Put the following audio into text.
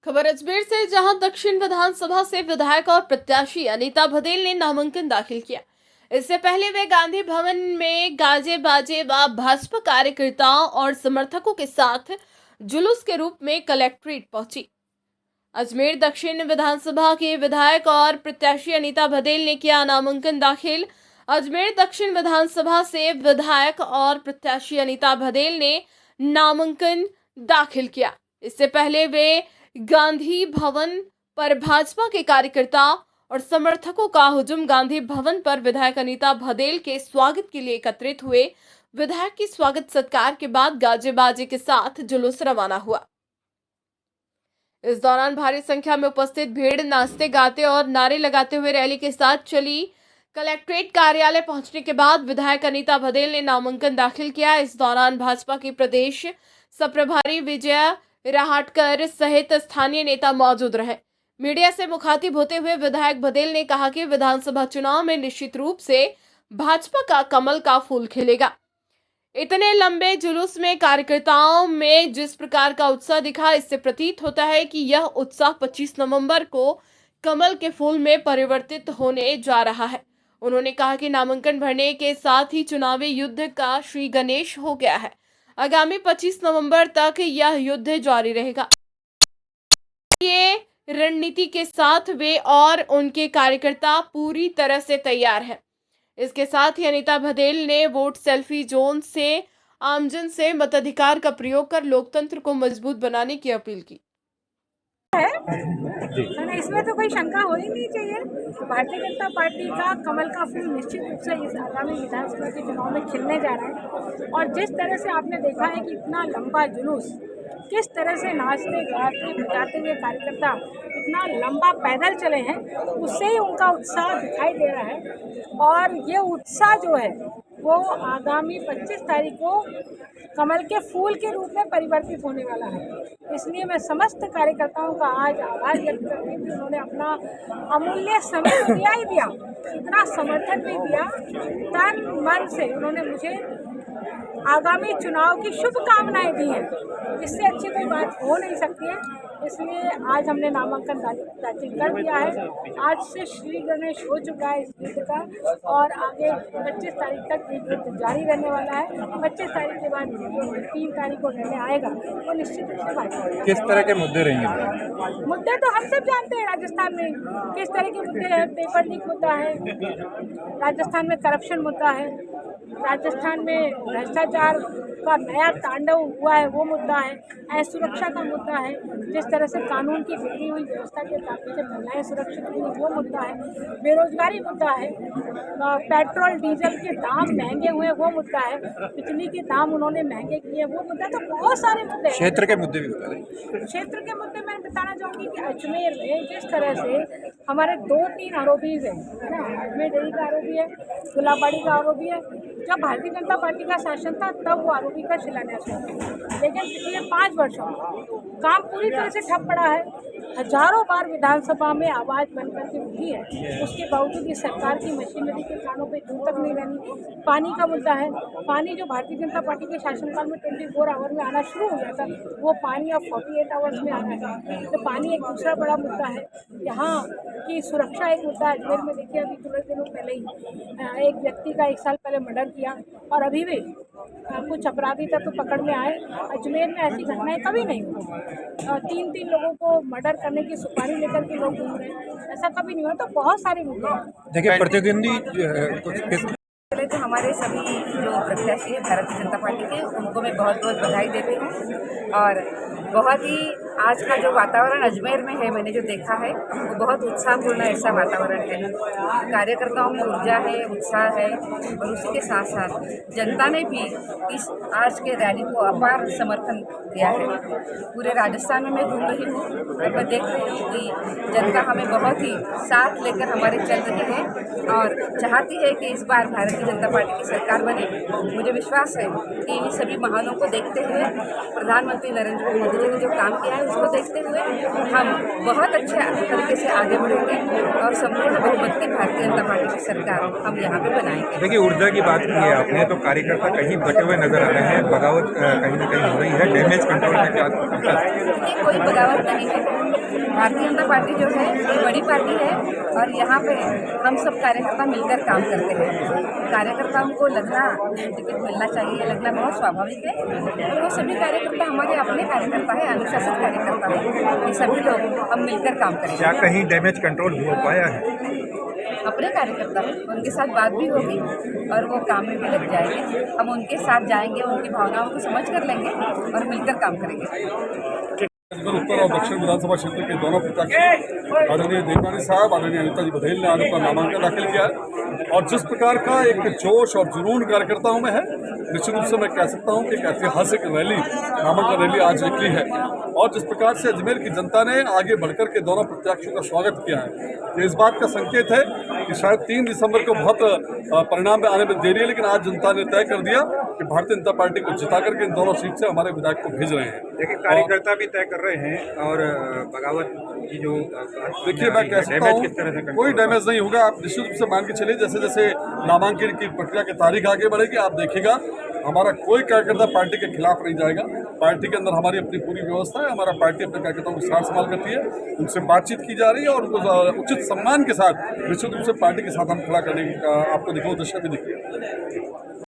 खबर अजमेर से, जहां दक्षिण विधानसभा से विधायक और प्रत्याशी अनीता भदेल ने नामांकन दाखिल किया। इससे पहले वे गांधी भवन में गाजे बाजे व भाजपा कार्यकर्ताओं और समर्थकों के साथ जुलूस के रूप में कलेक्ट्रेट पहुंची। अजमेर दक्षिण विधानसभा के विधायक और प्रत्याशी अनीता भदेल ने किया नामांकन दाखिल। अजमेर दक्षिण विधानसभा से विधायक और प्रत्याशी अनीता भदेल ने नामांकन दाखिल किया। इससे पहले वे गांधी भवन पर भाजपा के कार्यकर्ताओं और समर्थकों का हुजूम गांधी भवन पर विधायक अनीता भदेल के स्वागत के लिए एकत्रित हुए। विधायक की स्वागत सत्कार के बाद गाजे बाजे के साथ जुलूस रवाना हुआ। इस दौरान भारी संख्या में उपस्थित भीड़ नाचते गाते और नारे लगाते हुए रैली के साथ चली। कलेक्ट्रेट कार्यालय पहुंचने के बाद विधायक अनीता भदेल ने नामांकन दाखिल किया। इस दौरान भाजपा की प्रदेश सह-प्रभारी विजय राहटकर सहित स्थानीय नेता मौजूद रहे। मीडिया से मुखातिब होते हुए विधायक भदेल ने कहा कि विधानसभा चुनाव में निश्चित रूप से भाजपा का कमल का फूल खिलेगा। इतने लंबे जुलूस में कार्यकर्ताओं में जिस प्रकार का उत्साह दिखा, इससे प्रतीत होता है कि यह उत्साह 25 नवंबर को कमल के फूल में परिवर्तित होने जा रहा है। उन्होंने कहा कि नामांकन भरने के साथ ही चुनावी युद्ध का श्री गणेश हो गया है। आगामी 25 नवंबर तक यह युद्ध जारी रहेगा। ये रणनीति के साथ वे और उनके कार्यकर्ता पूरी तरह से तैयार हैं। इसके साथ ही अनीता भदेल ने वोट सेल्फी जोन से आमजन से मताधिकार का प्रयोग कर लोकतंत्र को मजबूत बनाने की अपील की है ना। इसमें तो कोई शंका हो ही नहीं चाहिए। भारतीय जनता पार्टी का कमल का फूल निश्चित रूप से इस आगामी विधानसभा के चुनाव में खिलने जा रहा है। और जिस तरह से आपने देखा है कि इतना लंबा जुलूस, किस तरह से नाचते गाते बजाते हुए कार्यकर्ता इतना लंबा पैदल चले हैं, उससे ही उनका उत्साह दिखाई दे रहा है। और ये उत्साह जो है वो आगामी 25 तारीख को कमल के फूल के रूप में परिवर्तित होने वाला है। इसलिए मैं समस्त कार्यकर्ताओं का आज आभार व्यक्त करती हूँ कि उन्होंने अपना अमूल्य समय तो दिया ही दिया, इतना समर्थन भी दिया, तन मन से उन्होंने मुझे आगामी चुनाव की शुभकामनाएं दी हैं। इससे अच्छी कोई बात हो नहीं सकती है। इसलिए आज हमने नामांकन दाखिल कर दिया है। आज से श्री गणेश हो चुका है इस युद्ध का, और आगे 25 तारीख तक ये युद्ध जारी रहने वाला है। 25 तारीख के बाद 3 तारीख को निर्णय आएगा, वो निश्चित रूप से बात। किस तरह के मुद्दे रहेंगे? मुद्दे तो हम सब जानते हैं राजस्थान में किस तरह के मुद्दे हैं। पेपर लीक मुद्दा है, राजस्थान में करप्शन मुद्दा है, राजस्थान में भ्रष्टाचार का नया तांडव हुआ है वो मुद्दा है, असुरक्षा का मुद्दा है, जिस तरह से कानून की बिगड़ी हुई व्यवस्था के ताकि से महिलाएं सुरक्षित हुई वो मुद्दा है, बेरोजगारी मुद्दा है, पेट्रोल डीजल के दाम महंगे हुए वो मुद्दा है, बिजली के दाम उन्होंने महंगे किए वो मुद्दा। तो बहुत सारे मुद्दे हैं। क्षेत्र के मुद्दे भी बता दें। क्षेत्र के मुद्दे मैं बताना चाहूँगी कि अजमेर में जिस तरह से हमारे 2-3 आरोपीज हैं, है ना। अजमेर डेयरी का आरोपी है, गुलाबाड़ी का आरोपी है। जब भारतीय जनता पार्टी का शासन था तब वो आरोपी का शिलान्यास हुआ, लेकिन पिछले 5 वर्षों में काम पूरी तरह से ठप पड़ा है। हजारों बार विधानसभा में आवाज बनकर के उठी है, उसके बावजूद ये सरकार की मशीनरी के कानों पे दूर तक नहीं रहनी। पानी का मुद्दा है, पानी जो भारतीय जनता पार्टी के शासनकाल में 24 आवर में आना शुरू हो गया था, वो पानी अब 48 आवर्स में आ रहा है। तो पानी एक दूसरा बड़ा मुद्दा है। यहाँ की सुरक्षा एक मुद्दा है। अजमेर में देखिए अभी थोड़े दिनों पहले ही एक व्यक्ति का 1 साल पहले मर्डर किया, और अभी भी कुछ अपराधी तत्व तो पकड़ में आए। अजमेर में ऐसी घटनाएं कभी नहीं हुई। 3-3 लोगों को मर्डर करने की सुपारी लेकर के लोग घूम रहे हैं, ऐसा कभी नहीं हुआ। तो बहुत सारे मुद्दे हैं। देखिए प्रतिद्वंदी पहले तो हमारे सभी जो प्रत्याशी हैं भारतीय जनता पार्टी के, उनको मैं बहुत बहुत बधाई देती हूँ। और बहुत ही आज का जो वातावरण अजमेर में है, मैंने जो देखा है वो बहुत उत्साहपूर्ण ऐसा वातावरण है। कार्यकर्ताओं में ऊर्जा है, उत्साह है, और उसी के साथ साथ जनता ने भी इस आज के रैली को अपार समर्थन दिया है। पूरे राजस्थान में मैं घूम रही हूँ और मैं देख रही हूँ कि जनता हमें बहुत ही साथ लेकर हमारे चल रही है और चाहती है कि इस बार भारतीय जनता पार्टी की सरकार बने। मुझे विश्वास है कि इन सभी महानों को देखते हुए, प्रधानमंत्री नरेंद्र मोदी जी ने जो काम किया है उसको देखते हुए हम बहुत अच्छे तरीके से आगे बढ़ेंगे और संपूर्ण बहुमत की भारतीय जनता पार्टी की सरकार हम यहाँ पे बनाएंगे। देखिए ऊर्जा की बात की है आपने, तो कार्यकर्ता कहीं बटे हुए नजर आ रहे हैं, बगावत कहीं ना कहीं हो रही है, डैमेज कंट्रोल में क्या? कोई बगावत नहीं है। भारतीय जनता पार्टी जो है ये बड़ी पार्टी है और यहाँ पे हम सब कार्यकर्ता मिलकर काम करते हैं। कार्यकर्ताओं को लगना टिकट मिलना चाहिए, लगना बहुत स्वाभाविक है और वो सभी कार्यकर्ता हमारे अपने कार्यकर्ता है, अनुशासित कार्यकर्ता है। ये सभी लोग हम मिलकर काम करेंगे। क्या कहीं डैमेज कंट्रोल हो पाया है? अपने कार्यकर्ता हैं, उनके साथ बात भी होगी और वो काम में भी लग जाएंगे। हम उनके साथ जाएंगे, उनकी भावनाओं को समझ कर लेंगे और मिलकर काम करेंगे। उत्तर और दक्षिण विधानसभा क्षेत्र के दोनों प्रत्याशी आदरणीय देवनानी साहब, आदरणीय अनिता जी बघेल ने आज अपना नामांकन दाखिल किया है और जिस प्रकार का एक जोश और जुनून कार्यकर्ताओं में है, निश्चित रूप से मैं कह सकता हूं कि एक ऐतिहासिक रैली, नामांकन रैली आज निकली है और जिस प्रकार से अजमेर की जनता ने आगे बढ़कर के दोनों प्रत्याशियों का स्वागत किया है, ये इस बात का संकेत है कि शायद 3 दिसंबर को बहुत परिणाम में आने में देरी है, लेकिन आज जनता ने तय कर दिया कि भारतीय जनता पार्टी को जिता करके इन दोनों सीट से हमारे विधायक को भेज रहे हैं। देखिए, कार्यकर्ता भी तय कर रहे हैं और बगावत की जो देखिए, मैं कह सकता हूँ कोई डैमेज नहीं होगा। आप निश्चित रूप से मान के चलिए, जैसे जैसे नामांकन की प्रक्रिया की तारीख आगे बढ़ेगी, आप देखिएगा हमारा कोई कार्यकर्ता पार्टी के खिलाफ नहीं जाएगा। पार्टी के अंदर हमारी अपनी पूरी व्यवस्था है, हमारा पार्टी अपने कार्यकर्ताओं को साथ संभाल करती है, उनसे बातचीत की जा रही है और उनको उचित सम्मान के साथ निश्चित रूप से पार्टी के साथ हम खड़ा करने का आपको दिखाओ दशा भी दिखी है।